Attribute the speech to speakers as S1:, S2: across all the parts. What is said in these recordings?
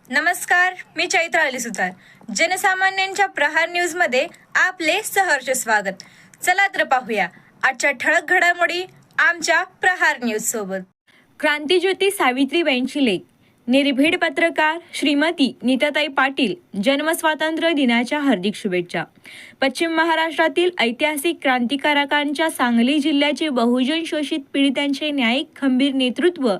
S1: नमस्कार, मी चैत्र अली सुतार. जनसामान्यांच्या प्रहार न्यूज मध्ये आपले सहर्ष स्वागत. चला तर पाहूया आजच्या ठळक घडामोडी आमच्या प्रहार न्यूज सोबत. क्रांतिज्योती सावित्रीबाईंची लेख. निर्भीड पत्रकार श्रीमती नीताताई पाटील जन्मस्वातंत्र्य दिनाच्या हार्दिक शुभेच्छा. पश्चिम महाराष्ट्रातील ऐतिहासिक क्रांतिकारकांच्या सांगली जिल्ह्याचे बहुजन शोषित पीडितांचे न्यायिक खंबीर नेतृत्व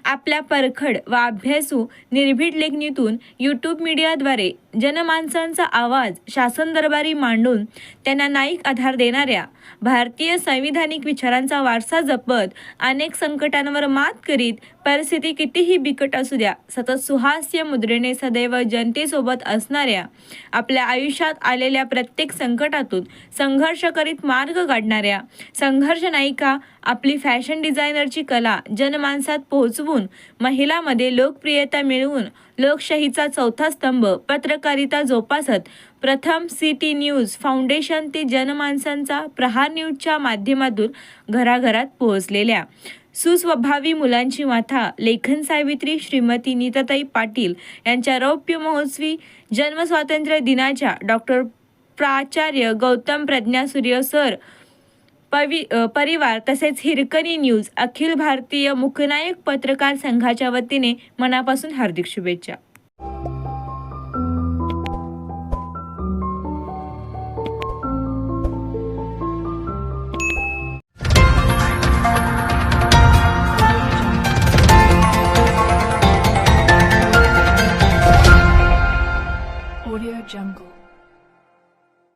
S1: आपल्या परखड व अभ्यासू निर्भीड लेखणीतून यूट्यूब मीडियाद्वारे जनमानसांचा आवाज शासन दरबारी मांडून त्यांना न्यायिक आधार देणाऱ्या भारतीय संविधानिक विचारांचा वारसा जपत अनेक संकटांवर मात करीत परिस्थिती कितीही बिकट असू द्या सतत सुहास्य मुद्रेने सदैव जनतेसोबत असणाऱ्या आपल्या आयुष्यात आलेल्या प्रत्येक संकटातून संघर्ष करीत मार्ग काढणाऱ्या संघर्ष नायिका आपली फॅशन डिझायनरची कला जनमानसात पोहोचवून महिलांमध्ये लोकप्रियता मिळवून लोकशाहीचा चौथा स्तंभ पत्रकारिता जोपासत प्रथम सिटी न्यूज फाउंडेशन ते जनमानसांचा प्रहार न्यूजच्या माध्यमातून घराघरात पोहोचलेल्या सुस्वभावी मुलांची माथा लेखन सावित्री श्रीमती नीताताई पाटील यांच्या रौप्य महोत्सवी जन्मस्वातंत्र्य दिनाच्या डॉक्टर प्राचार्य गौतम प्रज्ञा सूर्य सर परिवार तसेच हिरकणी न्यूज अखिल भारतीय मुखनायक पत्रकार संघाच्या वतीने मनापासून हार्दिक शुभेच्छा.
S2: Audio Jungle.